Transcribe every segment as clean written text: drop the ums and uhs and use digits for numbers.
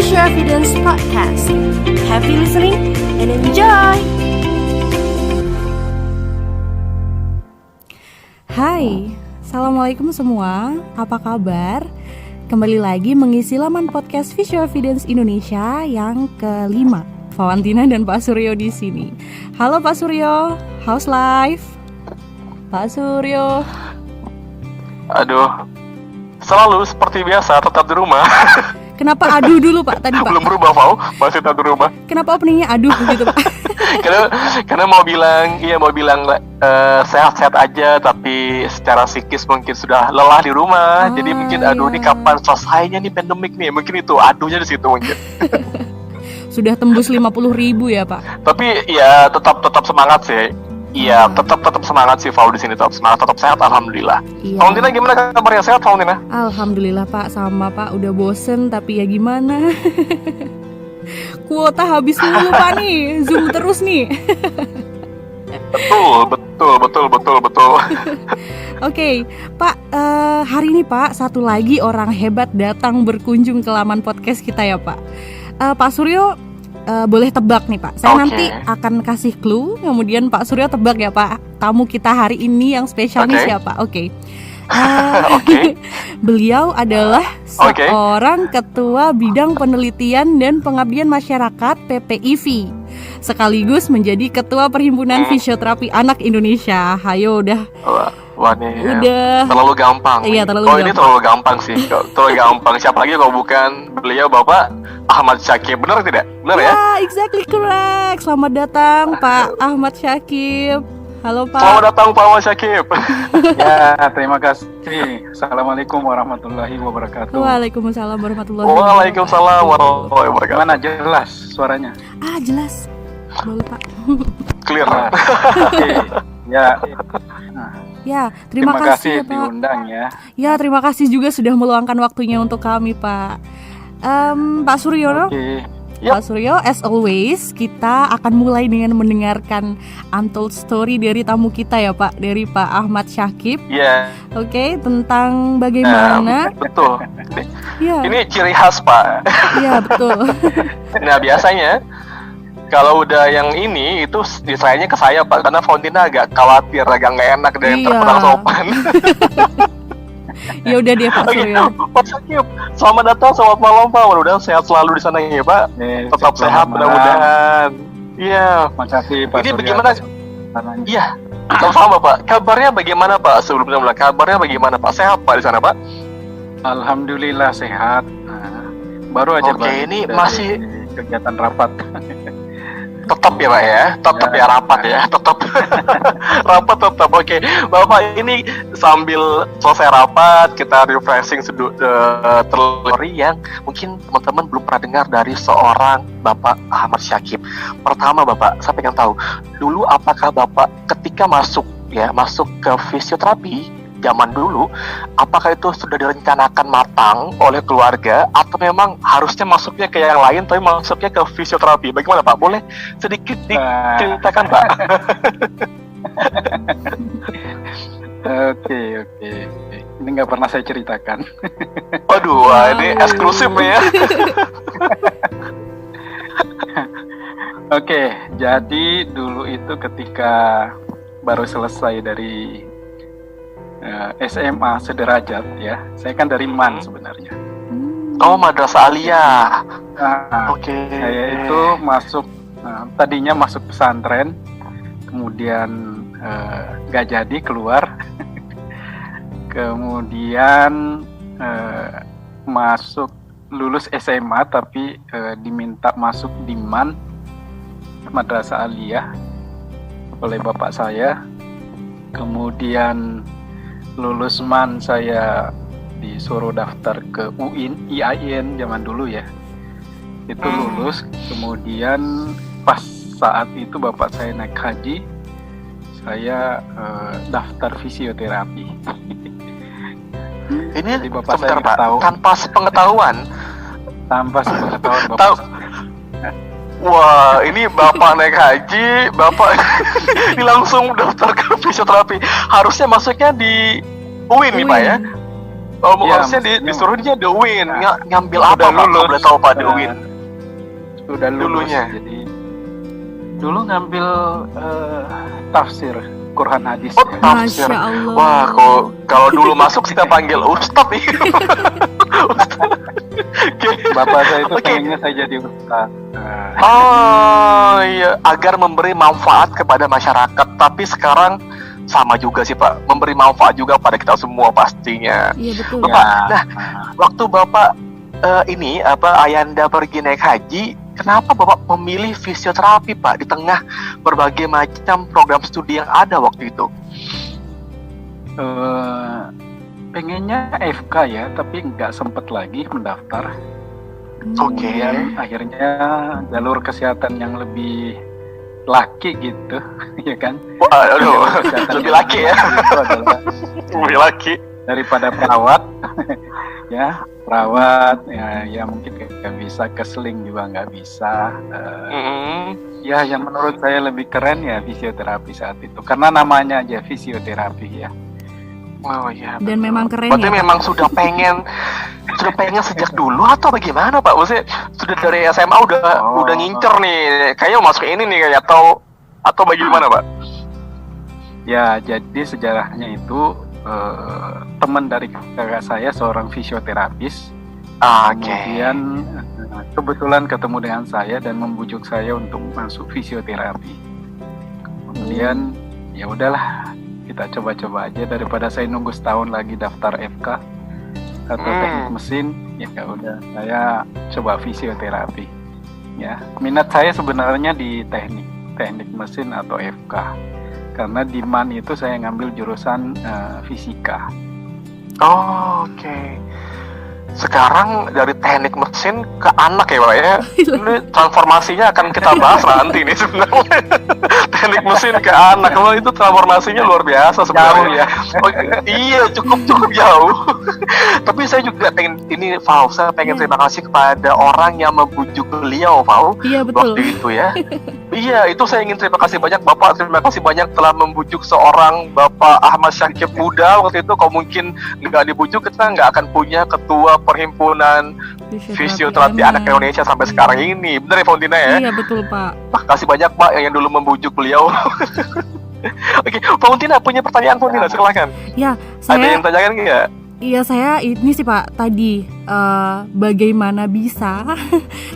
Visual Evidence Podcast. Happy listening and enjoy! Hai, Assalamualaikum semua, apa kabar? Kembali lagi mengisi laman podcast Visual Evidence Indonesia yang kelima. Valentina dan Pak Suryo di sini. Halo Pak Suryo, how's life? Pak Suryo. Aduh, selalu seperti biasa tetap di rumah. Kenapa aduh dulu Pak tadi Pak? Belum berubah Pak, masih tetap di rumah. Kenapa openingnya aduh gitu Pak? karena mau bilang sehat-sehat aja, tapi secara psikis mungkin sudah lelah di rumah. Jadi mungkin aduh ini kapan selesainya nih pandemik nih? Mungkin itu aduhnya di situ mungkin. Sudah tembus 50.000 ya Pak. Tapi ya tetap semangat sih. Iya, tetap semangat sih Val di sini, tetap semangat, tetap sehat alhamdulillah. Iya. Valentina gimana kabarnya, sehat Valentina? Alhamdulillah Pak, sama Pak, udah bosen tapi ya gimana. Kuota habis mulu Pak nih, Zoom terus nih. Betul. Oke, Pak, hari ini Pak, satu lagi orang hebat datang berkunjung ke laman podcast kita ya Pak. Pak Suryo, boleh tebak nih Pak. Saya nanti akan kasih clue, kemudian Pak Suryo tebak ya Pak. Tamu kita hari ini yang spesial nih siapa? Oke. Beliau adalah seorang ketua bidang penelitian dan pengabdian masyarakat PPIV, sekaligus menjadi ketua perhimpunan fisioterapi anak Indonesia. Hayo udah. Wah nih, udah terlalu gampang. Iya, terlalu gampang. Ini terlalu gampang sih. Terlalu gampang. Siapa lagi kalau bukan beliau Bapak Ahmad Syakib, benar tidak? Benar ya? Exactly correct. Selamat datang Pak Ahmad Syakib. Halo Pak. Selamat datang Pak Ahmad Syakib. Ya, terima kasih. Assalamualaikum warahmatullahi wabarakatuh. Waalaikumsalam warahmatullahi wabarakatuh. Waalaikumsalam warahmatullahi wabarakatuh. Mana jelas suaranya? Jelas. Boleh Pak. Clear. Oke. Ya. Ya, terima kasih ya, Pak. Diundang ya. Ya, terima kasih juga sudah meluangkan waktunya untuk kami, Pak. Pak Suryo. Pak Suryo, as always, kita akan mulai dengan mendengarkan untold story dari tamu kita ya Pak, dari Pak Ahmad Syakib. Iya. Oke, tentang bagaimana. Betul. Ya. Ini ciri khas Pak. Iya, betul. Nah, biasanya kalau udah yang ini itu diserahinnya ke saya Pak, karena Valentina agak khawatir, agak nggak enak dan terkenal sopan. Ya udah dia Pak Suryo. Pak Syakib, selamat datang, selamat malam Pak. Mudah-mudahan sehat selalu di sana ya Pak. Tetap sehat mudah-mudahan. Iya. Makasih Pak. Ini bagaimana? Iya. Sama-sama Pak. Kabarnya bagaimana Pak? Sebelumnya kabarnya bagaimana Pak? Sehat Pak di sana Pak? Alhamdulillah sehat. Baru aja ini masih kegiatan rapat. Tetap ya Pak ya, tetap ya rapat ya, tetap rapat tetap. Oke, Bapak ini sambil selesai rapat kita refreshing terlebih yang mungkin teman-teman belum pernah dengar dari seorang Bapak Ahmad Syakib. Pertama Bapak, saya pengen tahu dulu apakah Bapak ketika masuk ke fisioterapi zaman dulu, apakah itu sudah direncanakan matang oleh keluarga atau memang harusnya masuknya ke yang lain tapi masuknya ke fisioterapi? Bagaimana Pak? Boleh sedikit diceritakan Pak? Oke. Ini nggak pernah saya ceritakan. Waduh, ini eksklusif ya. Oke, jadi dulu itu ketika baru selesai dari SMA sederajat ya. Saya kan dari MAN sebenarnya. Oh, Madrasah Aliyah. Saya itu tadinya masuk pesantren, kemudian gak jadi keluar. Kemudian lulus SMA tapi diminta masuk di MAN, Madrasah Aliyah, oleh bapak saya. Kemudian lulus MAN saya disuruh daftar ke IAIN zaman dulu ya. Itu lulus, kemudian pas saat itu bapak saya naik haji, saya daftar fisioterapi. Ini jadi bapak saya Pak, tanpa sepengetahuan bapak. Wah, ini bapak naik haji, bapak ini langsung daftar ke fisioterapi. Harusnya masuknya di UIN nih Pak ya? Oh, Iya, maksudnya maksudnya- disuruhnya The Win. Nah, Ngambil udah apa Pak? lulus. Boleh tahu Pak The Eh, Win? Sudah lulus. Dulunya. Jadi dulu ngambil tafsir Quran hadis. Oh, ya. tafsir. Masya Allah. Wah, kalau dulu masuk kita panggil Ustadz nih. Ustadz. Oke. Bapak saya itu Oke. pengennya saya jadi ustaz. Oh iya, agar memberi manfaat kepada masyarakat. Tapi sekarang sama juga sih Pak, memberi manfaat juga pada kita semua pastinya. Iya betul. Bapak, nah, waktu Bapak ini Ayanda pergi naik haji, kenapa Bapak memilih fisioterapi Pak di tengah berbagai macam program studi yang ada waktu itu? Pengennya FK ya, tapi nggak sempet lagi mendaftar. Oke. Kemudian akhirnya jalur kesehatan yang lebih laki gitu, ya kan? Wah, aduh, Jalur kesehatan lebih yang laki ya, itu adalah lebih laki. daripada perawat, ya perawat ya mungkin nggak bisa, keseling juga nggak bisa. Ya yang menurut saya lebih keren ya fisioterapi saat itu, karena namanya aja fisioterapi ya. Oh iya. Dan memang keren Berarti ya, Pak? memang sudah pengen sejak dulu atau bagaimana Pak? Maksudnya sudah dari SMA udah ngincer nih, kayaknya mau masuk ini nih kayak atau bagaimana Pak? Ya jadi sejarahnya itu teman dari kakak saya seorang fisioterapis. Oke. Kemudian kebetulan ketemu dengan saya dan membujuk saya untuk masuk fisioterapi. Kemudian ya udahlah, kita coba-coba aja daripada saya nunggu setahun lagi daftar FK atau teknik mesin. Ya udah, saya coba fisioterapi. Ya, minat saya sebenarnya di teknik mesin atau FK. Karena di MAN itu saya ngambil jurusan fisika. Oh, oke. Sekarang dari teknik mesin ke anak ya Pak ya. Ini transformasinya akan kita bahas nanti nih sebenarnya. Teknik mesin ke anak, kalau itu transformasinya luar biasa sebenarnya. Jauh ya. Oh, iya, cukup jauh. Tapi saya juga pengen ini Fau, saya pengen terima kasih kepada orang yang membujuk beliau Fau Iya betul. waktu itu ya. Iya, itu saya ingin terima kasih banyak Bapak. Terima kasih banyak telah membujuk seorang Bapak Ahmad Syakib muda waktu itu. Kalau mungkin nggak dibujuk, kita nggak akan punya ketua perhimpunan fisioterapi anak Indonesia sampai sekarang ini. Bener ya Fauntina ya? Iya betul Pak. Makasih banyak Pak yang dulu membujuk beliau. Oke, Fauntina punya pertanyaan Fauntina, silakan. Ya Ada yang saya tanyakan nggak? Iya saya ini sih Pak tadi bagaimana bisa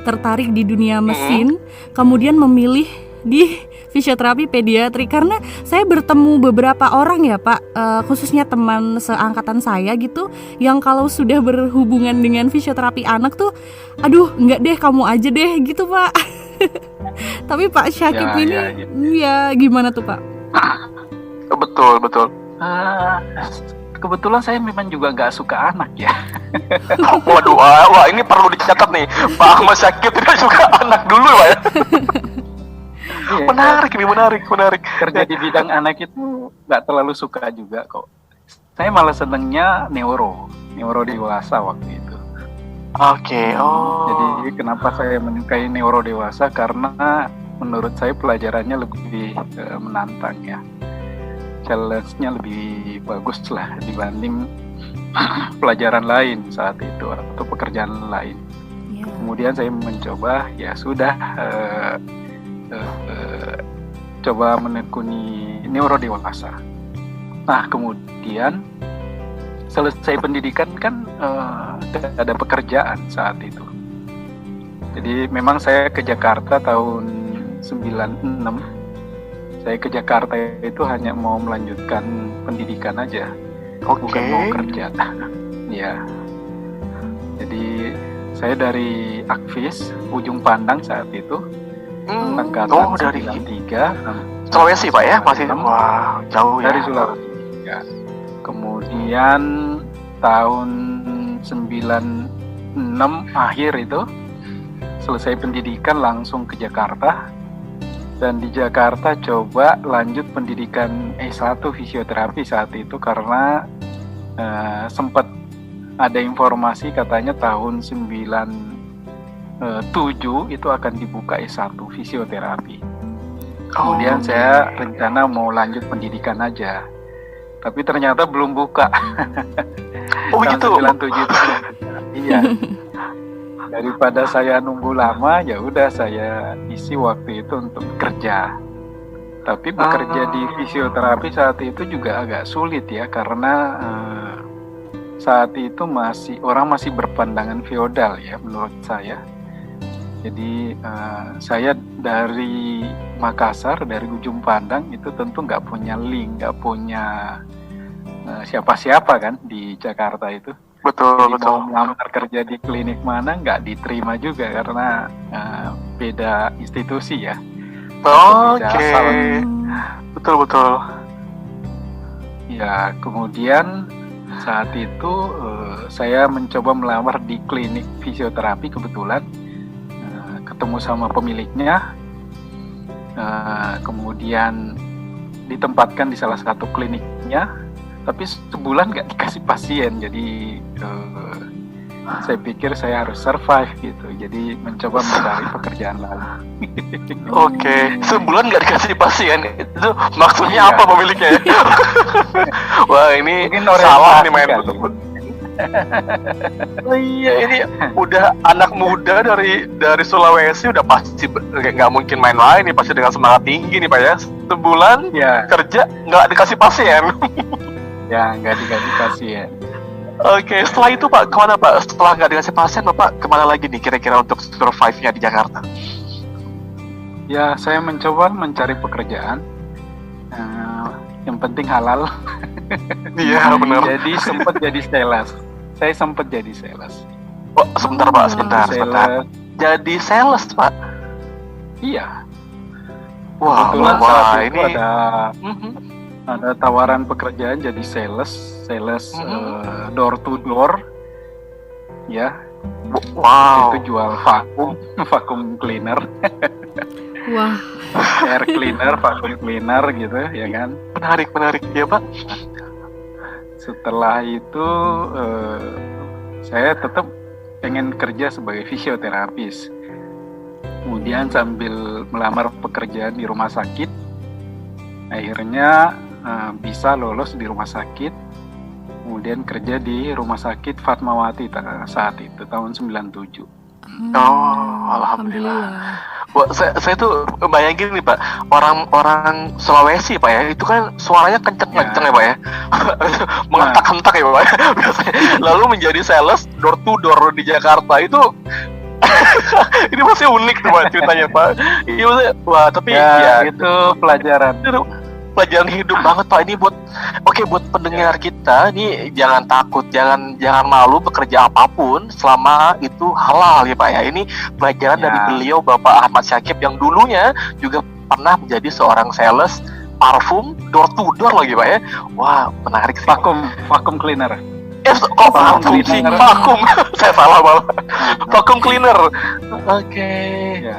tertarik di dunia mesin, kemudian memilih di fisioterapi pediatri, karena saya bertemu beberapa orang ya Pak, khususnya teman seangkatan saya gitu, yang kalau sudah berhubungan dengan fisioterapi anak tuh, aduh nggak deh kamu aja deh gitu Pak. Tapi Pak Syakib Ya, ini ya gimana tuh Pak? Betul. Kebetulan saya memang juga nggak suka anak ya. Waduh, wah ini perlu dicatat nih. Pak Ahmad Syakib tidak suka anak dulu Pak ya. Iya, Menarik. kerja di bidang anak itu nggak terlalu suka juga kok. Saya malah senengnya neuro dewasa waktu itu. Oke, Jadi kenapa saya menyukai neuro dewasa, karena menurut saya pelajarannya lebih menantang ya. Challenge-nya lebih bagus lah dibanding pelajaran lain saat itu atau pekerjaan lain. Ya. Kemudian saya mencoba, ya sudah coba menekuni neuro dewasa. Nah kemudian selesai pendidikan kan tidak ada pekerjaan saat itu. Jadi memang saya ke Jakarta tahun 96. Saya ke Jakarta itu hanya mau melanjutkan pendidikan aja, bukan mau kerja. Ya. Jadi saya dari Akvis, Ujung Pandang saat itu, angkatan dari 93. Sulawesi Pak ya, masih wah jauh ya. Dari Sulawesi. Ya. Kemudian tahun 96 akhir itu selesai pendidikan langsung ke Jakarta. Dan di Jakarta coba lanjut pendidikan S1 fisioterapi saat itu, karena sempat ada informasi katanya tahun 97 itu akan dibuka S1 fisioterapi. Kemudian saya rencana mau lanjut pendidikan aja, tapi ternyata belum buka. Oh begitu. Tahun 97 itu. Iya. Daripada saya nunggu lama, ya udah saya isi waktu itu untuk kerja. Tapi bekerja di fisioterapi saat itu juga agak sulit ya, karena saat itu orang masih berpandangan feodal ya menurut saya. Jadi saya dari Makassar, dari ujung pandang itu tentu nggak punya link, nggak punya siapa-siapa kan di Jakarta itu. Betul. Mau melamar kerja di klinik mana nggak diterima juga karena beda institusi ya. Oke. Betul. Ya, kemudian saat itu saya mencoba melamar di klinik fisioterapi, kebetulan ketemu sama pemiliknya, kemudian ditempatkan di salah satu kliniknya, tapi sebulan nggak dikasih pasien, jadi saya pikir saya harus survive gitu, jadi mencoba mencari pekerjaan lain. Oke, sebulan nggak dikasih pasien, itu maksudnya Iya. apa pemiliknya ya? Wah ini Mungkin salah nih main orientasi betul. Oh iya, ini udah anak muda dari Sulawesi, udah pasti nggak mungkin main lain nih, pasti dengan semangat tinggi nih Pak ya. Sebulan Ya, kerja nggak dikasih pasien. ya nggak dikasih pasien. Oke, setelah itu Pak kemana Pak? Setelah nggak dikasih pasien Bapak kemana lagi nih kira-kira untuk survive-nya di Jakarta? Ya, saya mencoba mencari pekerjaan, yang penting halal. Iya benar. Jadi sempat jadi sales. Saya sempat jadi sales. Oh, sebentar Pak, sebentar. Sales. Jadi sales Pak. Iya. Wah, Kebetulan saat itu ini ada tawaran pekerjaan jadi sales door to door. Ya, wow. itu jual vacuum cleaner, Wah, air cleaner, vacuum cleaner gitu, ya kan. Menarik ya Pak. Setelah itu saya tetap pengen kerja sebagai fisioterapis. Kemudian sambil melamar pekerjaan di rumah sakit, akhirnya bisa lolos di rumah sakit. Kemudian kerja di rumah sakit Fatmawati saat itu tahun 97. Oh, alhamdulillah. Wah, saya tuh bayangin nih Pak, orang Sulawesi Pak ya, itu kan suaranya kenceng-kenceng ya Pak ya, menghentak-hentak ya Pak. Biasanya. Lalu menjadi sales door to door di Jakarta itu, ini masih unik tuh Pak ceritanya Pak. Iya maksudnya, wah tapi ya itu pelajaran. Itu pelajaran hidup banget Pak. Ini buat pendengar kita, ini jangan takut, jangan malu bekerja apapun selama itu halal ya Pak ya. Ini pelajaran dari beliau Bapak Ahmad Syakib yang dulunya juga pernah menjadi seorang sales parfum door to door lagi Pak ya. Wah menarik sih. Vacuum cleaner. Kok parfum sih? Vacuum. Saya salah malah. Vacuum cleaner. Oke. Ya.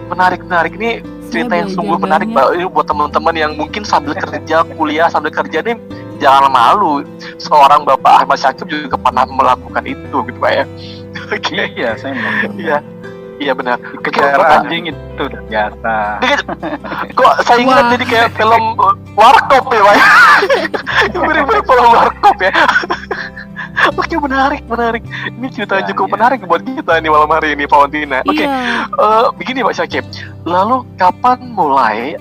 Menarik. Ini cerita yang sungguh menarik Pak. Ini buat teman-teman yang mungkin sambil kerja, kuliah sambil kerja nih, jangan malu. Seorang Bapak Ahmad Syakib juga pernah melakukan itu gitu Pak ya. Oke. Iya, saya melakukan. Iya benar. Kejar anjing itu udah biasa. Kok saya ingat jadi kayak film Warkop ya Pak ya. Mirip-mirip film Warkop ya. Oke, menarik. Ini cerita cukup menarik buat kita nih malam hari ini, Pak Wantina. Oke, begini Pak Syakib. Lalu kapan mulai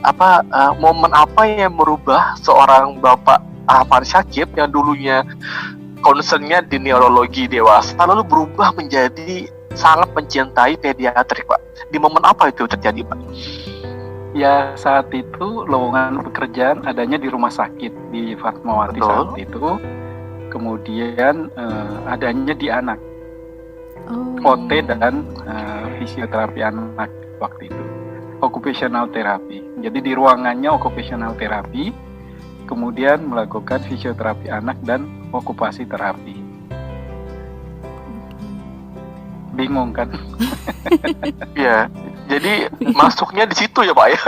momen apa yang merubah seorang Bapak Ahmad Syakib yang dulunya concernnya di neurologi dewasa, lalu berubah menjadi sangat mencintai pediatrik Pak? Di momen apa itu terjadi Pak? Ya, saat itu lowongan pekerjaan adanya di rumah sakit di Fatmawati saat itu. Kemudian adanya di anak, OT dan fisioterapi anak waktu itu, occupational therapy. Jadi di ruangannya occupational therapy, kemudian melakukan fisioterapi anak dan okupasi terapi. Bingung kan? Iya, jadi masuknya di situ ya Pak ya.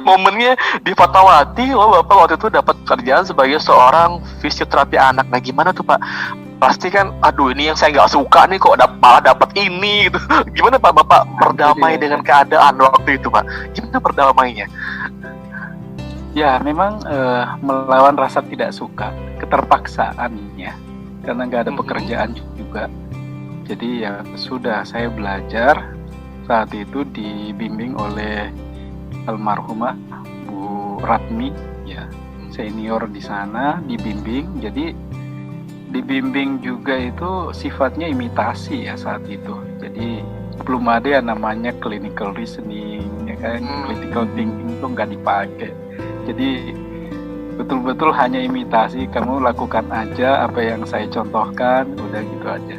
Momennya di Fatmawati, Bapak waktu itu dapat kerjaan sebagai seorang fisioterapi anak. Nah gimana tuh Pak? Pasti kan, aduh ini yang saya nggak suka nih, kok malah dapat ini gitu. Gimana Pak Bapak berdamai dengan keadaan waktu itu Pak? Gimana berdamainya? Ya, memang melawan rasa tidak suka, keterpaksaan ya, karena nggak ada pekerjaan juga. Jadi ya sudah, saya belajar saat itu dibimbing oleh almarhumah Bu Ratmi, ya senior di sana, dibimbing. Jadi dibimbing juga itu sifatnya imitasi ya saat itu. Jadi belum ada yang namanya clinical reasoning, ya kan, critical thinking itu nggak dipakai. Jadi betul-betul hanya imitasi, kamu lakukan aja apa yang saya contohkan, udah gitu aja.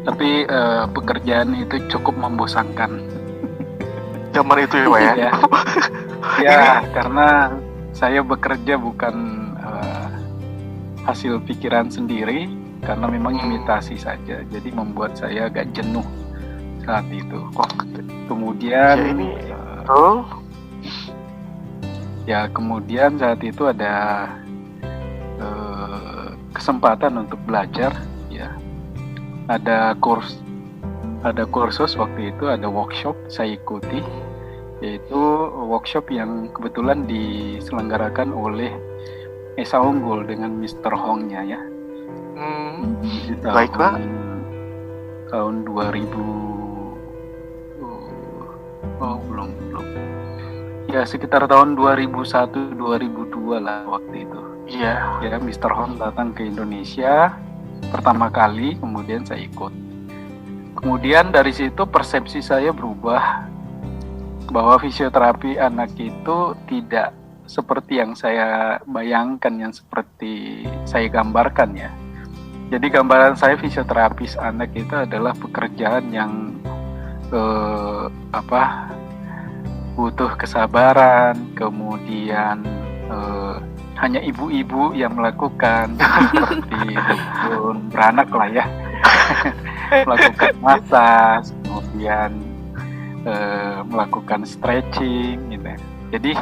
Tapi pekerjaan itu cukup membosankan. Zaman itu ya Pak ya? Ya, karena saya bekerja bukan hasil pikiran sendiri, karena memang imitasi saja. Jadi membuat saya agak jenuh saat itu. Kemudian Ya, ini kemudian saat itu ada kesempatan untuk belajar, ya. Ada kursus waktu itu, ada workshop saya ikuti, yaitu workshop yang kebetulan diselenggarakan oleh Esa Unggul dengan Mr. Hong-nya ya. Baik Pak. Tahun 2000 belum. Ya sekitar tahun 2001-2002 lah waktu itu. Iya. Ya Mr. Hong datang ke Indonesia pertama kali, kemudian saya ikut. Kemudian dari situ persepsi saya berubah bahwa fisioterapi anak itu tidak seperti yang saya bayangkan, yang seperti saya gambarkan ya. Jadi gambaran saya fisioterapis anak itu adalah pekerjaan yang butuh kesabaran, kemudian hanya ibu-ibu yang melakukan seperti dukun beranak lah ya, melakukan massage, kemudian melakukan stretching gitu. Jadi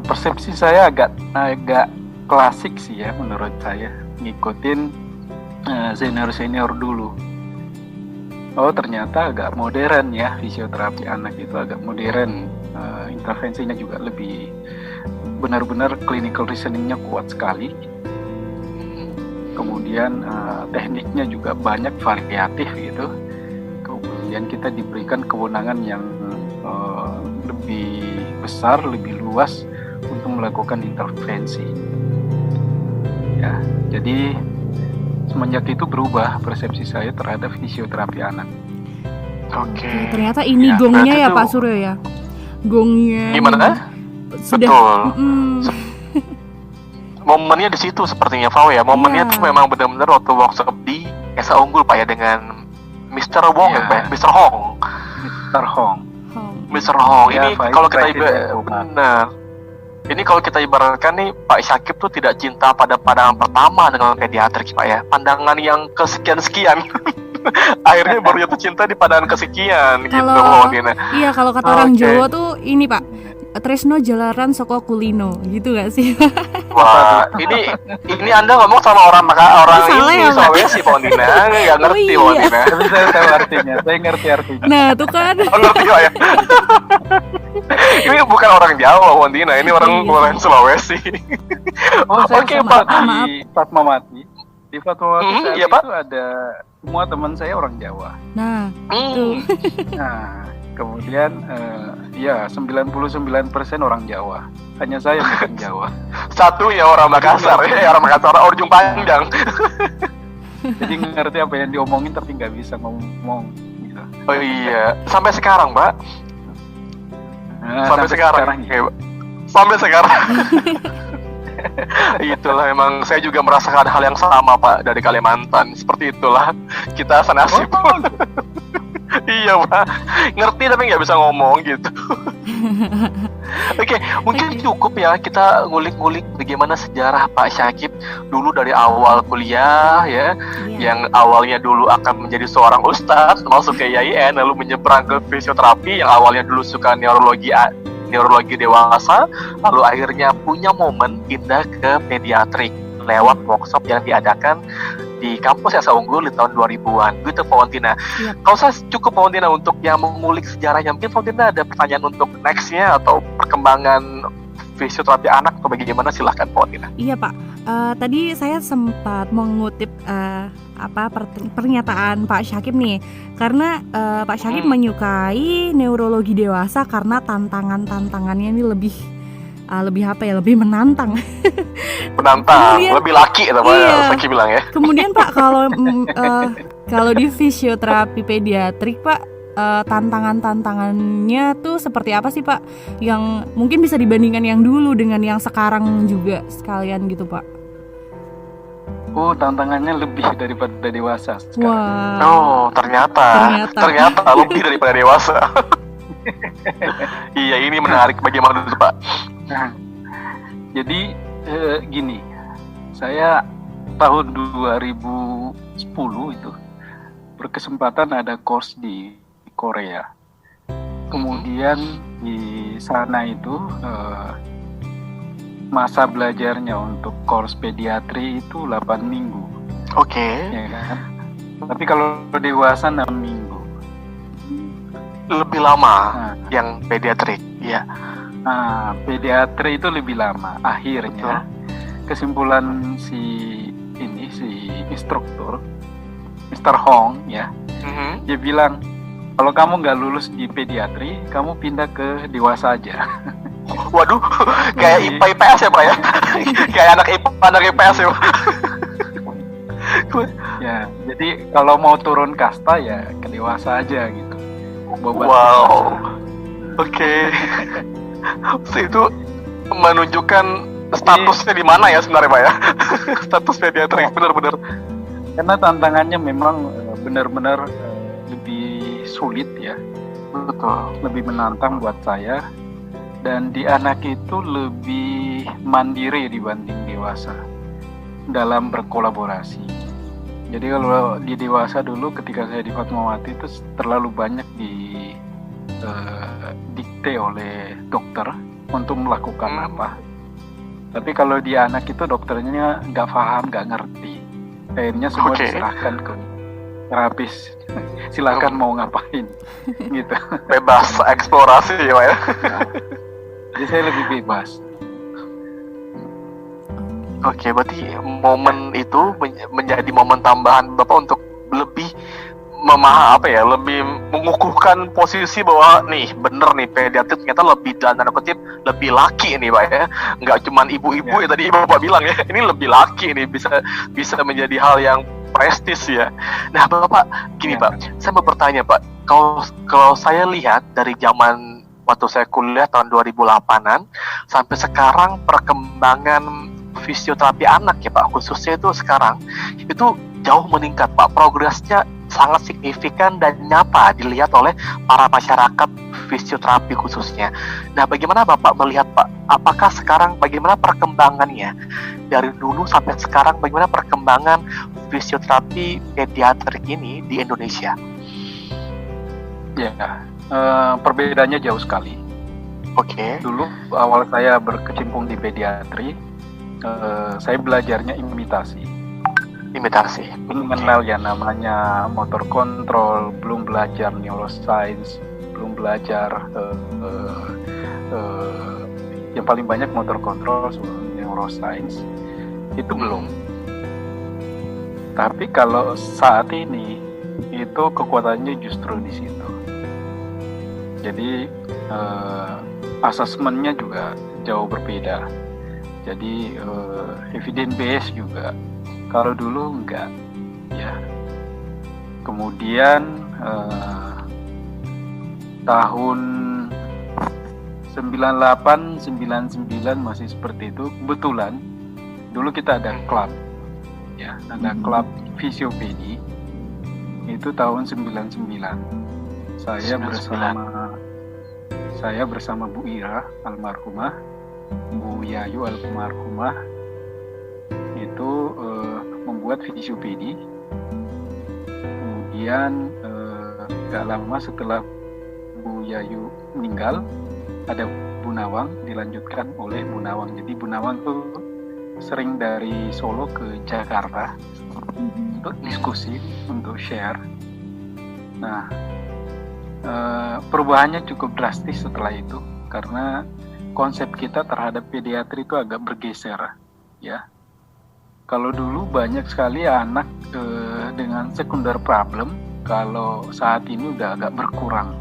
persepsi saya agak klasik sih ya menurut saya, ngikutin senior dulu. Oh ternyata agak modern ya, fisioterapi anak itu agak modern, intervensinya juga lebih benar-benar clinical reasoningnya kuat sekali. Kemudian tekniknya juga banyak, variatif gitu. Kemudian kita diberikan kewenangan yang lebih besar, lebih luas untuk melakukan intervensi. Ya, jadi semenjak itu berubah persepsi saya terhadap fisioterapi anak. Oke. Ternyata ini Ya, gongnya berarti ya tuh- Pak Suryo ya. Gongnya. Gimana? Sudah. Betul. Mm-mm. Momennya di situ sepertinya Fau ya. Momennya Iya. tuh memang benar-benar waktu workshop di Esa Unggul Pak ya, dengan Mr. Wong Iya. ya Pak, Mr. Hong. Mr. Hong. Mr. Hong Ya, ini Vice kalau kita President Humas. benar. Ini kalau kita ibaratkan nih, Pak Syakib tuh tidak cinta pada pandangan pertama dengan pediatrik Pak ya. Pandangan yang kesekian-sekian. Akhirnya baru jatuh cinta di pandangan kesekian gitu. Kalau- Mungkin. Iya, kalau kata orang Oke. Jawa tuh ini Pak, tresno jalaran soko kulino, gitu gak sih? Wah, ini Anda ngomong sama orang Salah ini ya, Pak? Sulawesi Pak Ondina, nggak ngerti Oh, Pak iya. Ondina. Tapi saya tahu artinya, saya ngerti artinya. Nah, tuh kan. Oh, ngerti Pak ya. Ini bukan orang Jawa Pak Ondina, ini orang Iya. Sulawesi. Oh, saya Oke, sempat Pak. di Fatmawati. Di Fatmawati saat iya, Pak. itu ada semua teman saya orang Jawa. Nah, Hmm. Nah, kemudian ya 99% orang Jawa. Hanya saya bukan Jawa. Satu ya orang Makassar, orang Makassar, orang ujung panjang. Jadi ngerti apa yang diomongin tapi nggak bisa ngomong. Gitu. Oh iya, sampai sekarang Pak. Nah, Sampai sekarang. ya. Oke, sampai sekarang. Itulah, emang saya juga merasakan hal yang sama Pak dari Kalimantan. Seperti itulah kita senasib. Oh, Iya Pak, ngerti tapi nggak bisa ngomong gitu. Oke, mungkin cukup ya kita ngulik-ngulik bagaimana sejarah Pak Syakib dulu dari awal kuliah ya, iya. yang awalnya dulu akan menjadi seorang ustadz, masuk ke IAIN, lalu menyeberang ke fisioterapi, yang awalnya dulu suka neurologi dewasa, lalu akhirnya punya momen pindah ke pediatrik lewat workshop yang diadakan di kampus Esa Unggul di tahun 2000-an. Gitu Pak Ontina. Iya. Kalau saya cukup Pak Ontina untuk yang mengulik sejarahnya, mungkin Pak Ontina ada pertanyaan untuk next-nya atau perkembangan fisioterapi anak atau bagaimana, silahkan Pak Watina. Iya Pak, tadi saya sempat mengutip pernyataan Pak Syakib nih, karena Pak Syakib menyukai neurologi dewasa karena tantangannya ini lebih lebih menantang. Kemudian, lebih laki atau iya. Syakib bilang ya. Kemudian Pak, kalau di fisioterapi pediatrik Pak, tantangannya tuh seperti apa sih Pak? Yang mungkin bisa dibandingkan yang dulu dengan yang sekarang juga sekalian gitu Pak? Oh, tantangannya lebih daripada dewasa sekarang. Wah. Oh, ternyata lebih daripada dewasa. Iya, ini menarik. Bagaimana itu Pak? Nah, jadi gini, saya tahun 2010 itu berkesempatan ada course di Korea. Kemudian di sana itu masa belajarnya untuk course pediatri itu 8 minggu. Oke. Ya kan? Tapi kalau dewasa 6 minggu. Lebih lama yang pediatrik, ya. Nah, pediatri itu lebih lama. Akhirnya kesimpulan si instruktur Mr. Hong ya, dia bilang, kalau kamu nggak lulus di pediatri, kamu pindah ke dewasa aja. Waduh, kayak IPA IPS ya Pak ya? Kayak anak IPS ya Pak? Ya, jadi kalau mau turun kasta ya ke dewasa aja gitu. Wow, oke. Itu menunjukkan statusnya di mana ya sebenarnya Pak ya? Status pediatri, benar-benar. Karena tantangannya memang benar-benar lebih sulit ya. Betul. Lebih menantang buat saya. Dan di anak itu lebih mandiri dibanding dewasa dalam berkolaborasi. Jadi kalau di dewasa dulu ketika saya di Fatmawati itu terlalu banyak dikte oleh dokter untuk melakukan apa. Tapi kalau di anak itu dokternya nggak paham, nggak ngerti. Akhirnya semua diserahkan ke terapis. Silakan mau ngapain gitu. Bebas eksplorasi ya Pak ya. Jadi saya lebih bebas. Oke, berarti momen itu menjadi momen tambahan Bapak untuk lebih lebih mengukuhkan posisi bahwa nih bener nih pediatri ternyata lebih, dalam tanda kutip, lebih laki nih Pak ya. Nggak cuman ibu-ibu ya tadi Bapak bilang ya, ini lebih laki nih, bisa menjadi hal yang prestis ya. Nah Bapak gini Pak, saya mau bertanya Pak, kalau saya lihat dari zaman waktu saya kuliah tahun 2008-an sampai sekarang, perkembangan fisioterapi anak ya Pak, khususnya itu sekarang itu jauh meningkat Pak, progresnya sangat signifikan dan nyata dilihat oleh para masyarakat fisioterapi khususnya. Nah, bagaimana Bapak melihat Pak, apakah sekarang bagaimana perkembangannya dari dulu sampai sekarang, bagaimana perkembangan fisioterapi pediatrik ini di Indonesia? Ya, perbedaannya jauh sekali. Oke. Dulu awal saya berkecimpung di pediatri, saya belajarnya imitasi. Belum kenal ya namanya motor kontrol, belum belajar neuroscience, belum belajar yang paling banyak motor kontrol, neuroscience itu belum. Tapi kalau saat ini itu kekuatannya justru di situ. Jadi asesmennya juga jauh berbeda. Jadi evidence base juga. Kalau dulu enggak, ya. Kemudian tahun 98, 99 masih seperti itu. Kebetulan dulu kita ada klub, ya, ada klub fisiopedi. Itu tahun 99. Saya bersama Bu Ira almarhumah, Bu Yayu almarhumah, itu membuat fisiopedi. Kemudian gak lama setelah Bu Yayu meninggal, ada Bu Nawang, dilanjutkan oleh Bu Nawang. Jadi Bu Nawang tuh sering dari Solo ke Jakarta untuk diskusi, untuk share. Nah, perubahannya cukup drastis setelah itu, karena konsep kita terhadap pediatri itu agak bergeser, ya. Kalau dulu banyak sekali anak dengan sekunder problem, kalau saat ini udah agak berkurang.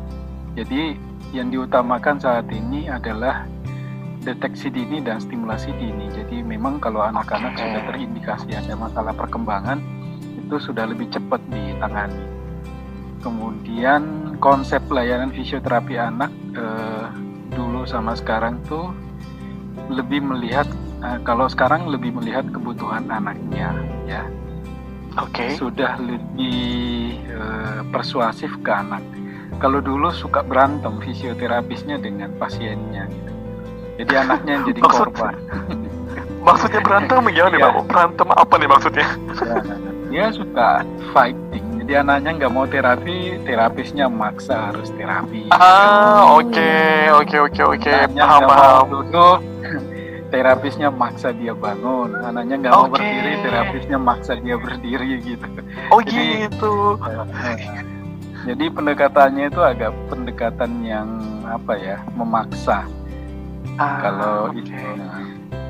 Jadi yang diutamakan saat ini adalah deteksi dini dan stimulasi dini. Jadi memang kalau anak-anak sudah terindikasi ada masalah perkembangan, itu sudah lebih cepat ditangani. Kemudian konsep layanan fisioterapi anak dulu sama sekarang tuh lebih melihat, kalau sekarang lebih melihat kebutuhan anaknya, ya. Sudah lebih persuasif ke anak. Kalau dulu suka berantem fisioterapisnya dengan pasiennya gitu. Jadi anaknya yang jadi korban. Maksudnya berantem gimana nih, Pak? Berantem apa nih maksudnya? Dia suka fighting. Jadi anaknya nggak mau terapi, terapisnya maksa harus terapi. Oke. Paham. Duduk, terapisnya maksa dia bangun. Anaknya nggak mau berdiri, terapisnya maksa dia berdiri gitu. Gitu. Jadi pendekatannya itu agak pendekatan yang memaksa. Kalau itu.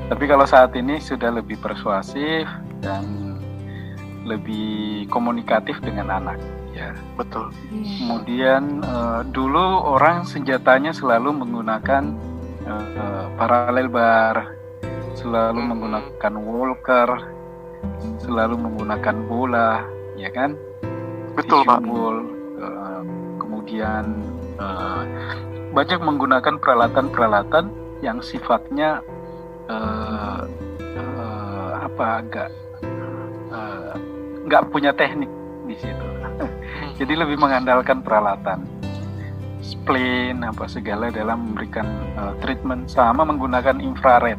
Tapi kalau saat ini sudah lebih persuasif dan lebih komunikatif dengan anak, ya. Betul. Kemudian dulu orang senjatanya selalu menggunakan paralel bar, selalu menggunakan walker, selalu menggunakan bola, ya kan? Betul, Pak. Kemudian banyak menggunakan peralatan-peralatan yang sifatnya nggak punya teknik di situ. Jadi lebih mengandalkan peralatan, splint segala dalam memberikan treatment, sama menggunakan infrared.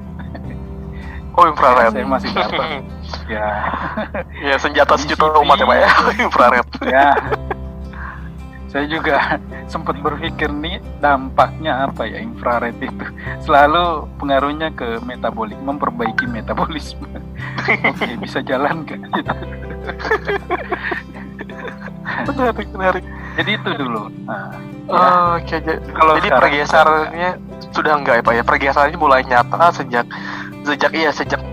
Infrared. Saya masih dapat. Ya senjata sejuta umat ya, Pak ya. Infrared. Ya. Saya juga sempat berpikir nih dampaknya apa ya infrared itu. Selalu pengaruhnya ke metabolik, memperbaiki metabolisme. Oke, bisa jalan kan? Menarik. Jadi itu dulu. Jadi pergeserannya sudah enggak ya, Pak ya? Pergeserannya mulai nyata sejak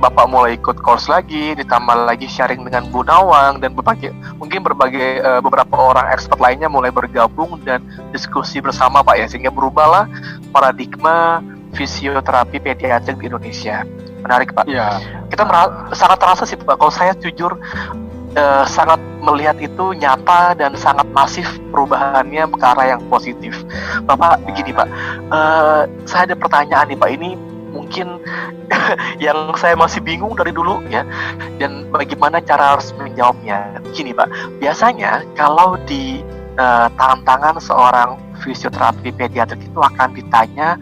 Bapak mulai ikut course lagi, ditambah lagi sharing dengan Bu Nawang dan beberapa orang expert lainnya mulai bergabung dan diskusi bersama, Pak ya, sehingga berubahlah paradigma fisioterapi pediatrik di Indonesia. Menarik, Pak. Ya. Kita sangat terasa sih, Pak. Kalau saya jujur sangat melihat itu nyata dan sangat masif perubahannya ke arah yang positif. Bapak, begini, Pak. Saya ada pertanyaan nih, Pak. Ini mungkin yang saya masih bingung dari dulu ya, dan bagaimana cara harus menjawabnya. Gini, Pak, biasanya kalau di tangan seorang fisioterapi pediatrik itu akan ditanya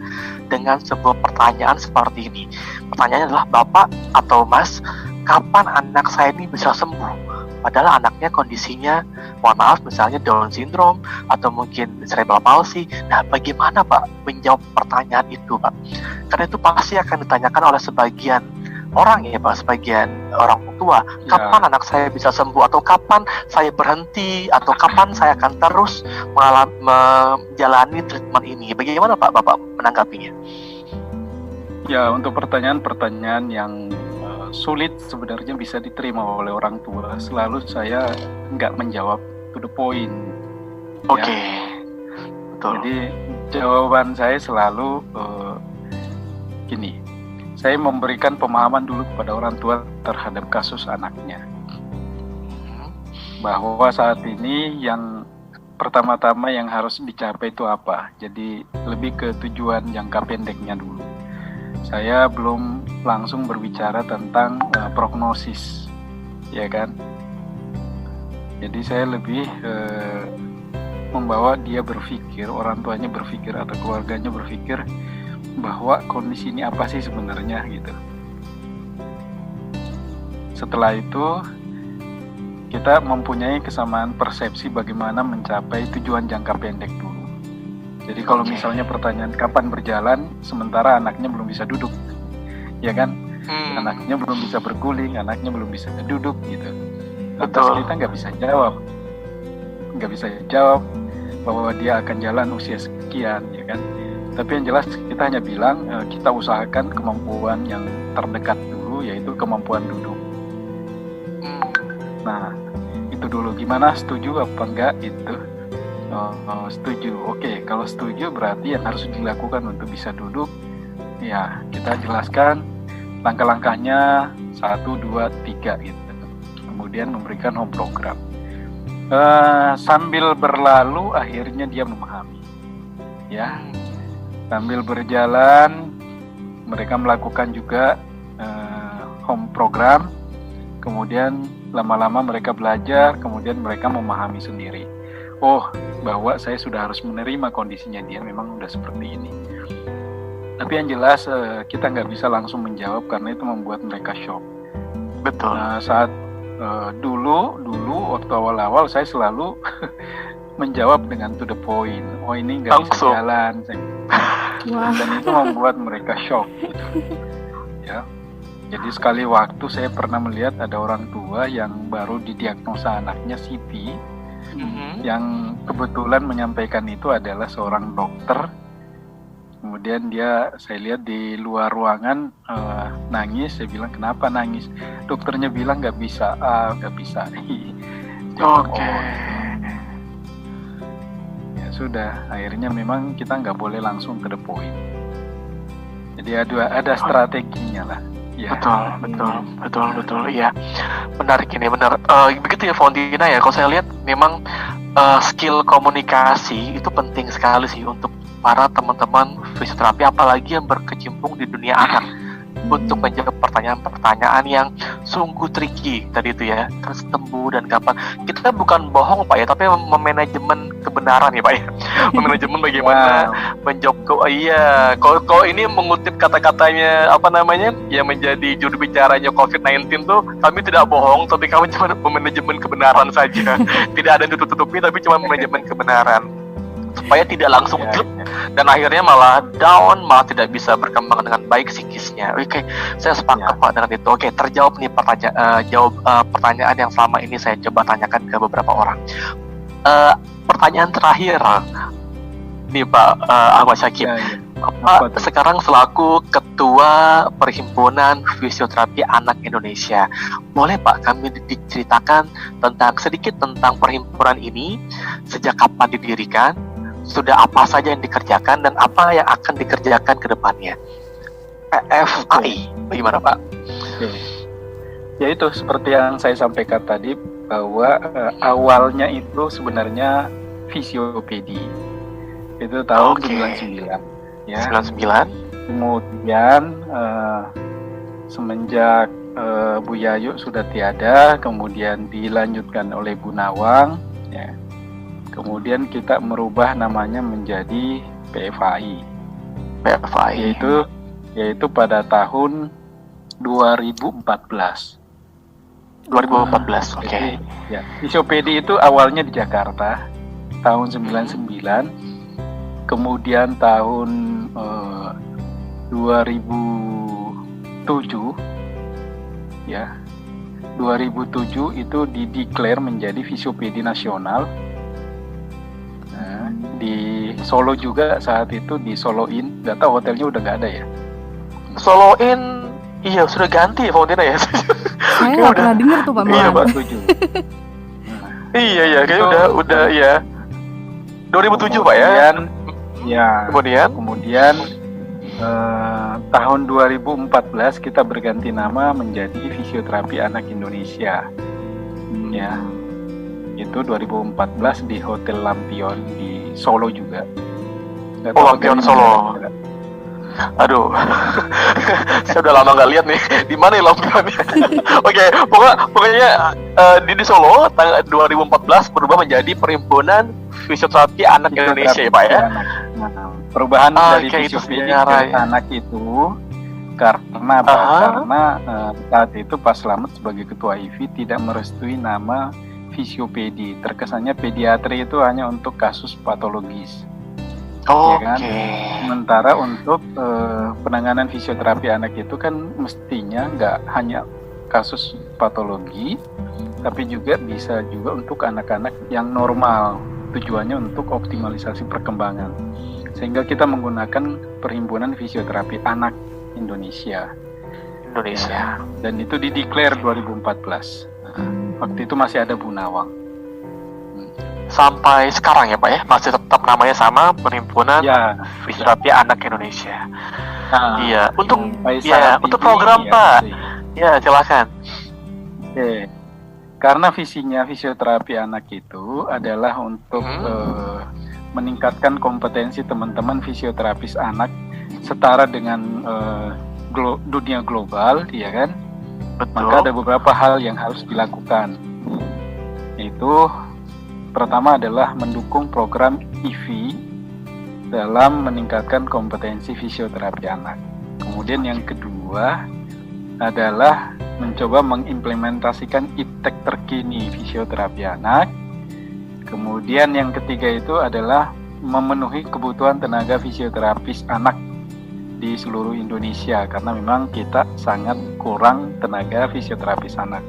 dengan sebuah pertanyaan seperti ini. Pertanyaannya adalah, Bapak atau Mas, kapan anak saya ini bisa sembuh? Padahal anaknya kondisinya, mohon maaf, misalnya Down syndrome atau mungkin cerebral palsy. Nah, bagaimana Pak menjawab pertanyaan itu, Pak? Karena itu pasti akan ditanyakan oleh sebagian orang ya, Pak, sebagian orang tua. Kapan anak saya bisa sembuh, atau kapan saya berhenti, atau kapan saya akan terus menjalani treatment ini? Bagaimana Pak Bapak menanggapinya? Ya, untuk pertanyaan-pertanyaan yang sulit sebenarnya bisa diterima oleh orang tua, selalu saya nggak menjawab to the point. Oke. Betul. Jadi jawaban saya selalu gini, saya memberikan pemahaman dulu kepada orang tua terhadap kasus anaknya, bahwa saat ini yang pertama-tama yang harus dicapai itu apa. Jadi lebih ke tujuan jangka pendeknya dulu. Saya belum langsung berbicara tentang prognosis, ya kan? Jadi saya lebih membawa dia berpikir, orang tuanya berpikir atau keluarganya berpikir bahwa kondisi ini apa sih sebenarnya gitu. Setelah itu kita mempunyai kesamaan persepsi bagaimana mencapai tujuan jangka pendek dulu. Jadi kalau misalnya pertanyaan kapan berjalan, sementara anaknya belum bisa duduk, ya kan? Anaknya belum bisa berguling, anaknya belum bisa duduk gitu. Lantas kita nggak bisa jawab bahwa dia akan jalan usia sekian, ya kan? Tapi yang jelas kita hanya bilang kita usahakan kemampuan yang terdekat dulu, yaitu kemampuan duduk. Nah, itu dulu. Gimana, setuju apa enggak itu? Setuju. Oke, kalau setuju berarti yang harus dilakukan untuk bisa duduk, ya kita jelaskan langkah-langkahnya 1, 2, 3 gitu. Kemudian memberikan home program. Sambil berlalu akhirnya dia memahami. Ya. Sambil berjalan mereka melakukan juga home program. Kemudian lama-lama mereka belajar, kemudian mereka memahami sendiri. Oh, bahwa saya sudah harus menerima kondisinya dia memang udah seperti ini. Tapi yang jelas kita nggak bisa langsung menjawab karena itu membuat mereka shock. Betul. Nah, saat dulu waktu awal-awal saya selalu menjawab dengan to the point. Oh, ini nggak bisa jalan. Dan itu membuat mereka shock. Ya. Jadi sekali waktu saya pernah melihat ada orang tua yang baru didiagnosa anaknya CP, yang kebetulan menyampaikan itu adalah seorang dokter. Kemudian saya lihat di luar ruangan nangis. Saya bilang, kenapa nangis? Dokternya bilang nggak bisa nggak bisa. Oke. Ya sudah, akhirnya memang kita nggak boleh langsung to the point. Jadi ada strateginya lah. Ya. Betul. Iya, menarik ini, benar. Begitu ya, Fondina ya. Kalau saya lihat memang skill komunikasi itu penting sekali sih untuk para teman-teman fisioterapi, apalagi yang berkecimpung di dunia anak, untuk menjawab pertanyaan-pertanyaan yang sungguh tricky tadi itu ya, tersembuh dan gampang. Kita bukan bohong Pak ya, tapi memanajemen kebenaran ya Pak ya, memanajemen bagaimana menjawab. Iya, kalau ini mengutip kata-katanya yang menjadi juru bicaranya COVID-19 tuh, kami tidak bohong, tapi kami cuma memanajemen kebenaran saja. Tidak ada yang tutup-tutupi, tapi cuma manajemen kebenaran, supaya tidak langsung drop dan akhirnya malah down, malah tidak bisa berkembang dengan baik psikisnya. Oke, saya sepakat Pak dengan itu. Oke, terjawab nih pertanyaan yang selama ini saya coba tanyakan ke beberapa orang. Pertanyaan terakhir nih Pak Ahmad Syakib. Bapak sekarang selaku Ketua Perhimpunan Fisioterapi Anak Indonesia, boleh Pak kami diceritakan sedikit tentang perhimpunan ini, sejak kapan didirikan, sudah apa saja yang dikerjakan, dan apa yang akan dikerjakan ke depannya? PFAI, bagaimana Pak? Ya itu seperti yang saya sampaikan tadi, bahwa awalnya itu sebenarnya fisiopedi. Itu tahun 99. Ya. 99. Kemudian semenjak Bu Yayu sudah tiada, kemudian dilanjutkan oleh Bu Nawang, ya. Kemudian kita merubah namanya menjadi PFAI. Yaitu pada tahun 2014. 2014, oke. Ya, fisiopedi itu awalnya di Jakarta tahun 99. Kemudian tahun 2007 ya. 2007 itu dideklar menjadi fisiopedi nasional. Di Solo juga saat itu, di Soloin, nggak tahu hotelnya udah nggak ada ya. Soloin, iya sudah ganti ya Fondina ya. Saya nggak pernah dengar tuh Pak. Iya Pak. Iya kayaknya udah ya. 2007 Pak ya. Kemudian tahun 2014 kita berganti nama menjadi Fisioterapi Anak Indonesia. Ya. Itu 2014 di Hotel Lampion di Solo juga. Lampion Solo. Aduh, saya udah lama nggak lihat nih di mana ya Lampionnya. Oke, pokoknya di Solo tahun 2014 berubah menjadi Perhimpunan Fisioterapi Anak Indonesia ya Pak ya. Perubahan dari fisioterapi anak itu karena saat itu Pak Slamet sebagai Ketua IV tidak merestui nama fisiopedi. Terkesannya pediatri itu hanya untuk kasus patologis. Ya kan? Sementara untuk penanganan fisioterapi anak itu kan mestinya nggak hanya kasus patologi, tapi juga bisa juga untuk anak-anak yang normal. Tujuannya untuk optimalisasi perkembangan. Sehingga kita menggunakan Perhimpunan Fisioterapi Anak Indonesia. Dan itu dideklar 2014. Waktu itu masih ada Bu Nawang. Sampai sekarang ya Pak ya, masih tetap namanya sama, Perhimpunan Fisioterapi Anak Indonesia. Iya, untuk program Pak. Ya, silakan. Oke. Karena visinya fisioterapi anak itu adalah untuk meningkatkan kompetensi teman-teman fisioterapis anak setara dengan dunia global, ya kan? Betul. Maka ada beberapa hal yang harus dilakukan. Yaitu pertama adalah mendukung program IV dalam meningkatkan kompetensi fisioterapi anak. Kemudian yang kedua adalah mencoba mengimplementasikan iptek terkini fisioterapi anak. Kemudian yang ketiga itu adalah memenuhi kebutuhan tenaga fisioterapis anak di seluruh Indonesia, karena memang kita sangat kurang tenaga fisioterapis anak.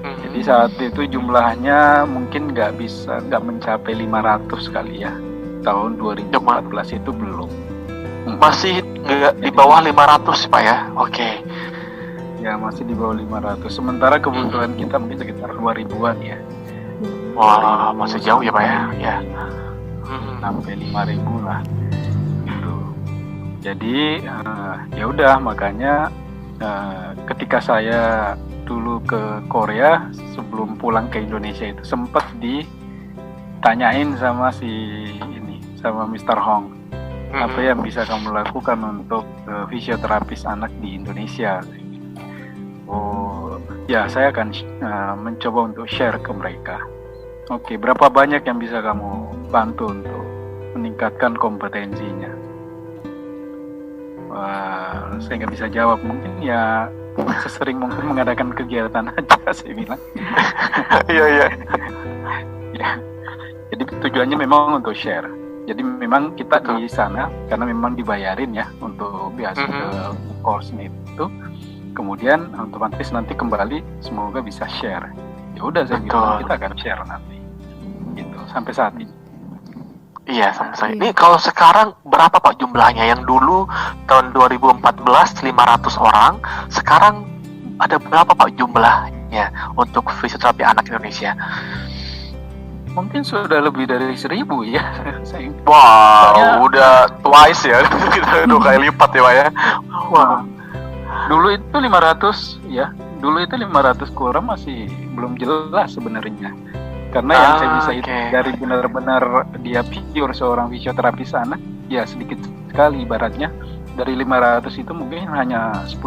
Jadi saat itu jumlahnya mungkin nggak mencapai 500 kali ya. Tahun 2014 itu belum. Masih nggak di bawah 500 Pak ya? Oke. Ya, masih di bawah 500. Sementara kebutuhan kita mungkin sekitar 2000-an ya. Wah, masih jauh ya Pak ya? Ya. Sampai 5000 lah. Gitu. Jadi ya udah, makanya ketika saya dulu ke Korea sebelum pulang ke Indonesia itu sempat ditanyain sama sama Mr. Hong, apa yang bisa kamu lakukan untuk fisioterapis anak di Indonesia? Oh ya, saya akan mencoba untuk share ke mereka. Oke, berapa banyak yang bisa kamu bantu untuk meningkatkan kompetensinya? Wah, saya nggak bisa jawab. Mungkin ya sesering mungkin mengadakan kegiatan aja, saya bilang. Iya. Ya. Jadi tujuannya memang untuk share. Jadi memang kita di sana karena memang dibayarin ya untuk biasa course-nya itu. Kemudian otomatis nanti kembali semoga bisa share. Ya udah, saya bilang kita akan share nanti. Gitu sampai saat ini. Iya, sampai saat ini. Kalau sekarang berapa Pak jumlahnya? Yang dulu tahun 2014 500 orang, sekarang ada berapa Pak jumlahnya untuk fisioterapi anak Indonesia? Mungkin sudah lebih dari 1000 ya. Wow, udah twice ya. Kita 2 kali lipat ya Pak ya. Wow. Dulu itu 500 ya. Dulu itu 500 kurang masih belum jelas sebenarnya. Karena yang saya bisa hitung dari benar-benar dia pure seorang fisioterapis anak, ya sedikit sekali ibaratnya. Dari 500 itu mungkin hanya 10%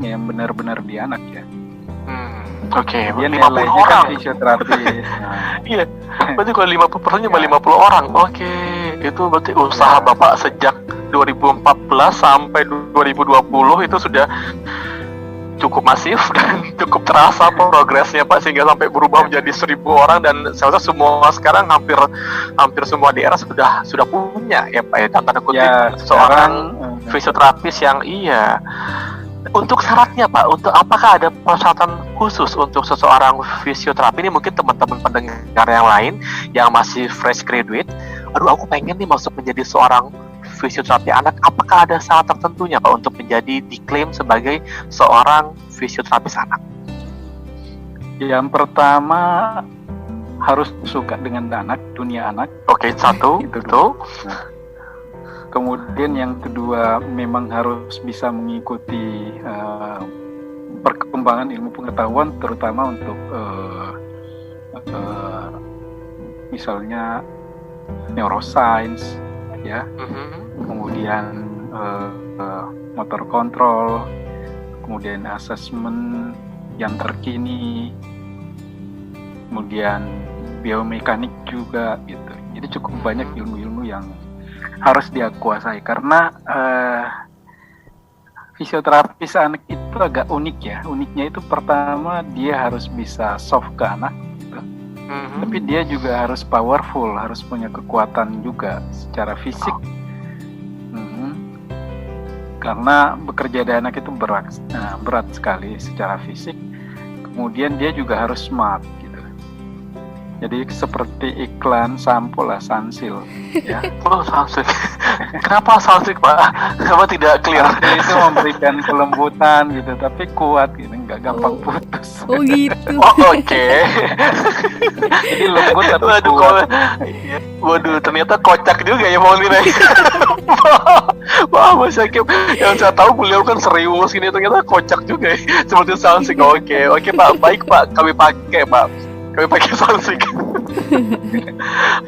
yang benar-benar dia anak ya. Oke, dia 50 orang kan fisioterapis. Iya, berarti kalau 50% cuma 50 orang. Oke, itu berarti usaha Bapak sejak 2014 sampai 2020 itu sudah cukup masif dan cukup terasa progresnya Pak, sehingga sampai berubah menjadi 1000 orang, dan saya rasa semua sekarang hampir semua daerah sudah punya ya Pak ya, tanda kutip seorang fisioterapis yang Untuk syaratnya Pak, untuk apakah ada persyaratan khusus untuk seseorang fisioterapi ini? Mungkin teman-teman pendengar yang lain yang masih fresh graduate, aduh aku pengen nih masuk menjadi seorang fisioterapi anak, apakah ada syarat tertentunya Pak untuk menjadi diklaim sebagai seorang fisioterapis anak? Yang pertama harus suka dengan anak, dunia anak. Oke, satu itu tuh. Kemudian yang kedua memang harus bisa mengikuti perkembangan ilmu pengetahuan, terutama untuk misalnya neuroscience ya. Kemudian motor control, kemudian asesmen yang terkini, kemudian biomekanik juga gitu. Jadi cukup banyak ilmu-ilmu yang harus dia kuasai, karena fisioterapis anak itu agak unik ya. Uniknya itu pertama dia harus bisa soft ke anak gitu. Tapi dia juga harus powerful, harus punya kekuatan juga secara fisik. Karena bekerja di anak itu berat sekali secara fisik. Kemudian dia juga harus smart gitu. Jadi seperti iklan sampo lah, Sunsil. Ya. Oh, Sunsilk. Kenapa Sunsilk, Pak? Kenapa tidak clear? Sunsil itu memberikan kelembutan gitu, tapi kuat gitu, nggak gampang putus. Oh gitu. Oh, oke. Jadi lembut tapi Waduh, kuat. waduh, ternyata kocak juga ya mau nilai. Wah, Mas Syakib, yang saya tahu beliau kan serius gini, ternyata kocak juga ya. Seperti Sunsilk. Oke Pak, baik Pak, kami pakai Pak. Kami pakai Sunsilk.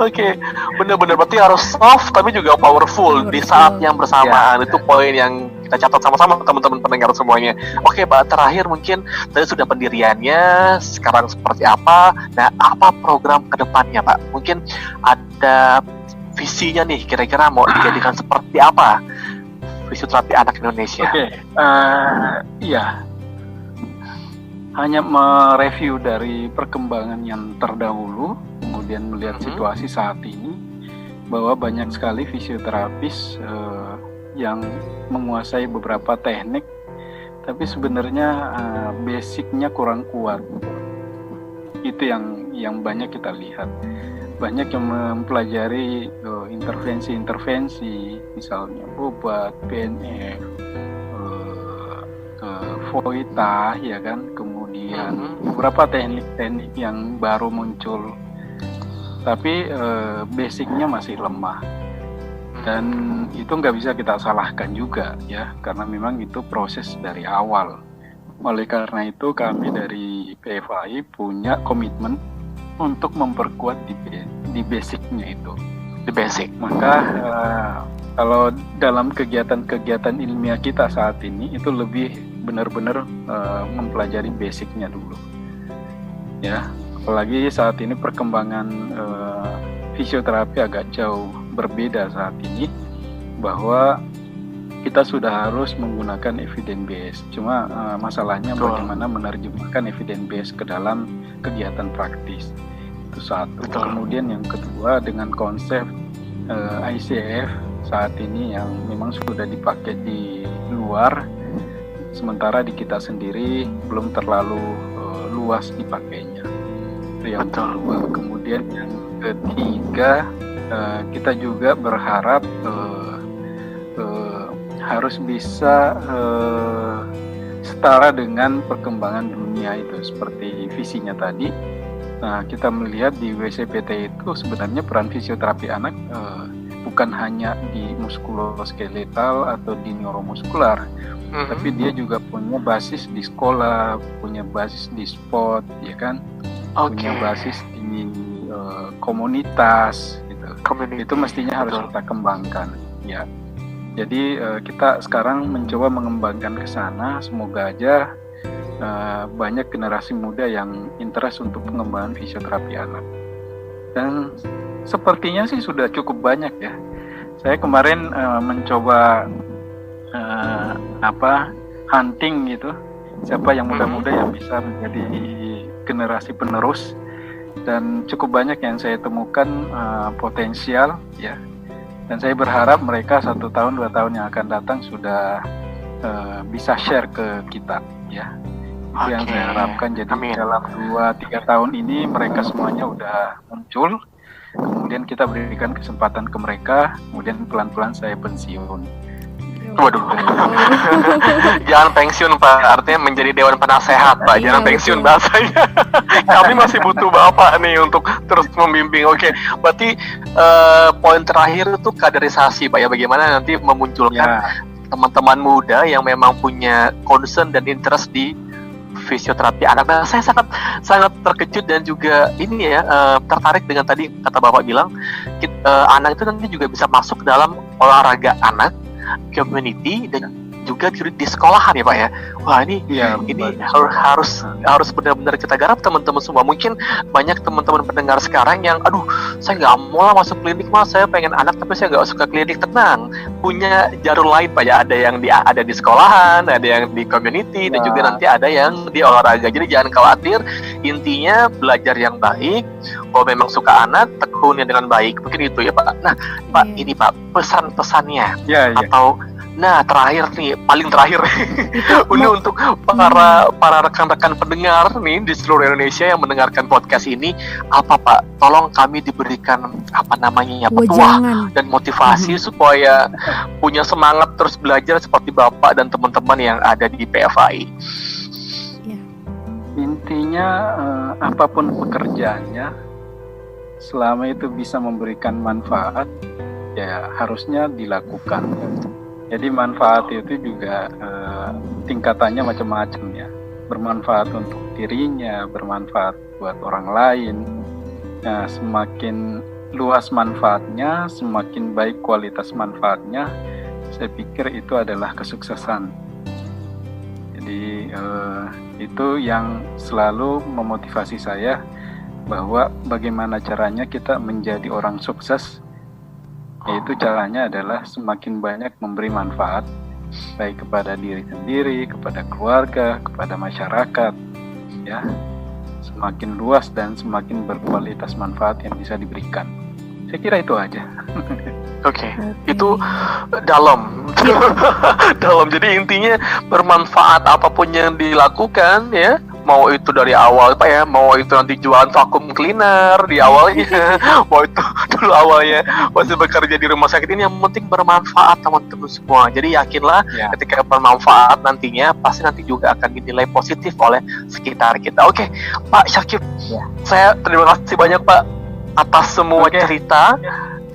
Oke, benar-benar berarti harus soft tapi juga powerful di saat yang bersamaan. Ya, Itu poin yang kita catat sama-sama teman-teman pendengar semuanya. Oke, Pak, terakhir mungkin tadi sudah pendiriannya, sekarang seperti apa? Nah, apa program kedepannya, Pak? Mungkin ada visinya nih, kira-kira mau dijadikan seperti apa fisioterapi anak Indonesia? Oke, iya. Hanya mereview dari perkembangan yang terdahulu, kemudian melihat situasi saat ini, bahwa banyak sekali fisioterapis yang menguasai beberapa teknik, tapi sebenarnya basicnya kurang kuat. Itu yang banyak kita lihat. Banyak yang mempelajari intervensi-intervensi, misalnya obat, PNF, Voita, ya kan, kemudian beberapa teknik-teknik yang baru muncul, tapi basicnya masih lemah, dan itu nggak bisa kita salahkan juga ya, karena memang itu proses dari awal. Oleh karena itu kami dari PFAI punya komitmen untuk memperkuat di basicnya itu. The basic. Maka kalau dalam kegiatan-kegiatan ilmiah kita saat ini itu lebih benar-benar mempelajari basicnya dulu, ya. Apalagi saat ini perkembangan fisioterapi agak jauh berbeda saat ini, bahwa kita sudah harus menggunakan evidence base. Cuma masalahnya bagaimana menerjemahkan evidence base ke dalam kegiatan praktis. Itu satu. Kemudian yang kedua, dengan konsep ICF saat ini yang memang sudah dipakai di luar, sementara di kita sendiri belum terlalu luas dipakainya. Itu yang kedua. Kemudian yang ketiga, kita juga berharap harus bisa setara dengan perkembangan dunia itu, seperti visinya tadi. Nah, kita melihat di WCPT itu sebenarnya peran fisioterapi anak bukan hanya di muskuloskeletal atau di neuromuskular, tapi dia juga punya basis di sekolah, punya basis di sport, ya kan, punya basis di komunitas, gitu. Itu mestinya harus kita kembangkan, ya. Jadi kita sekarang mencoba mengembangkan ke sana. Semoga aja banyak generasi muda yang interest untuk pengembangan fisioterapi anak. Dan sepertinya sih sudah cukup banyak ya. Saya kemarin mencoba hunting gitu, siapa yang muda-muda yang bisa menjadi generasi penerus, dan cukup banyak yang saya temukan potensial ya. Dan saya berharap mereka 1 tahun 2 tahun yang akan datang sudah bisa share ke kita ya. Itu yang saya harapkan. Jadi dalam 2-3 tahun ini mereka semuanya udah muncul, kemudian kita berikan kesempatan ke mereka, kemudian pelan-pelan saya pensiun. Waduh. Jangan pensiun, Pak. Artinya menjadi dewan penasehat, Pak. Jangan pensiun bahasanya. Kami masih butuh Bapak nih untuk terus membimbing. Oke, berarti poin terakhir itu kaderisasi, Pak ya. Bagaimana nanti memunculkan teman-teman muda yang memang punya concern dan interest di fisioterapi anak. Nah, saya sangat terkejut dan juga ini ya tertarik dengan tadi kata Bapak bilang anak itu nanti juga bisa masuk ke dalam olahraga anak, community, dan juga di sekolahan ya Pak ya. Wah ini harus benar-benar kita garap teman-teman semua. Mungkin banyak teman-teman pendengar sekarang yang aduh saya nggak mau lah masuk klinik, mas saya pengen anak tapi saya nggak suka klinik. Tenang, punya jalur lain Pak ya. Ada yang ada di sekolahan, ada yang di community, dan juga nanti ada yang di olahraga. Jadi jangan khawatir, intinya belajar yang baik. Kalau memang suka anak, tekunin dengan baik. Mungkin itu ya Pak. Nah Pak, ini Pak pesan-pesannya atau Nah, terakhir nih, paling terakhir ini untuk para rekan-rekan pendengar nih di seluruh Indonesia yang mendengarkan podcast ini, apa Pak? Tolong kami diberikan petuah dan motivasi supaya punya semangat terus belajar seperti Bapak dan teman-teman yang ada di PFAI. Intinya apapun pekerjaannya, selama itu bisa memberikan manfaat, ya harusnya dilakukan. Jadi manfaat itu juga tingkatannya macam-macam ya. Bermanfaat untuk dirinya, bermanfaat buat orang lain. Nah, semakin luas manfaatnya, semakin baik kualitas manfaatnya, saya pikir itu adalah kesuksesan. Jadi itu yang selalu memotivasi saya, bahwa bagaimana caranya kita menjadi orang sukses. Yaitu caranya adalah semakin banyak memberi manfaat, baik kepada diri sendiri, kepada keluarga, kepada masyarakat, ya. Semakin luas dan semakin berkualitas manfaat yang bisa diberikan. Saya kira itu aja. Oke. Itu dalam. Dalam. Jadi intinya bermanfaat apapun yang dilakukan ya. Mau itu dari awal Pak ya, mau itu nanti jualan vakum cleaner di awalnya, mau itu dulu awalnya masih bekerja di rumah sakit, ini yang penting bermanfaat teman-teman semua. Jadi yakinlah ketika bermanfaat nantinya pasti nanti juga akan dinilai positif oleh sekitar kita. Oke, Pak Syakib, saya terima kasih banyak Pak atas semua cerita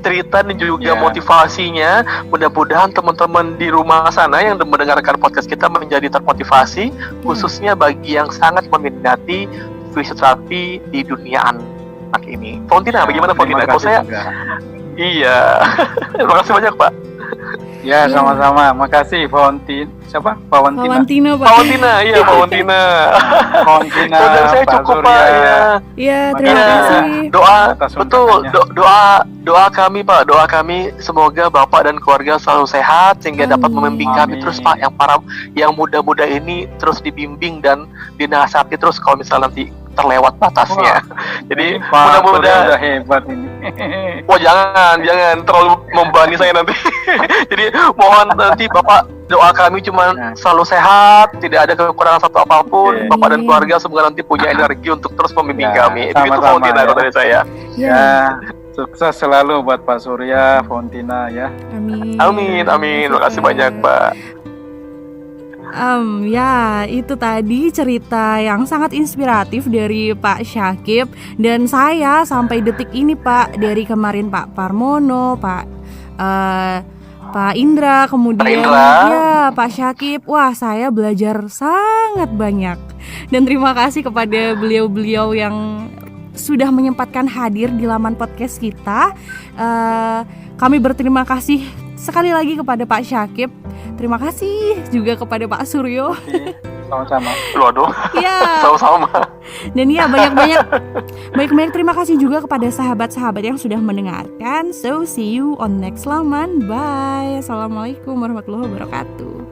dan juga motivasinya. Mudah-mudahan teman-teman di rumah sana yang mendengarkan podcast kita menjadi termotivasi, khususnya bagi yang sangat meminati fisioterapi di dunia anak ini. Fauntina, bagaimana Fauntina? Kalau saya, iya, terima kasih banyak Pak. Ya, sama-sama. Makasih Fauntin. Siapa? Fauntina, Pak. Fauntina, iya Fauntina. Fauntina. Saya cukup Pak. Iya, terima kasih. Doa kami Pak, doa kami semoga Bapak dan keluarga selalu sehat sehingga dapat membimbing kami terus Pak, yang muda-muda ini terus dibimbing dan dinasihati terus kalau misalnya nanti terlewat batasnya. Jadi mudah-mudahan udah hebat ini. Wah, jangan terlalu membebani saya nanti. Jadi mohon nanti Bapak, doa kami cuma selalu sehat, tidak ada kekurangan satu apapun. Bapak dan keluarga semoga nanti punya energi untuk terus membimbing kami. Itu Fauntina dari saya. Ya, sukses selalu buat Pak Surya, Fauntina ya. Amin. Terima kasih banyak Pak. Ya, itu tadi cerita yang sangat inspiratif dari Pak Syakib. Dan saya sampai detik ini Pak, dari kemarin Pak Parmono, Pak Indra, kemudian Pak Syakib. Wah, saya belajar sangat banyak. Dan terima kasih kepada beliau-beliau yang sudah menyempatkan hadir di laman podcast kita. Kami berterima kasih sekali lagi kepada Pak Syakib. Terima kasih juga kepada Pak Suryo. Sama-sama. Waduh. Iya. Sama-sama. Dan ya banyak terima kasih juga kepada sahabat-sahabat yang sudah mendengarkan. So see you on next laman. Bye. Assalamualaikum warahmatullahi wabarakatuh.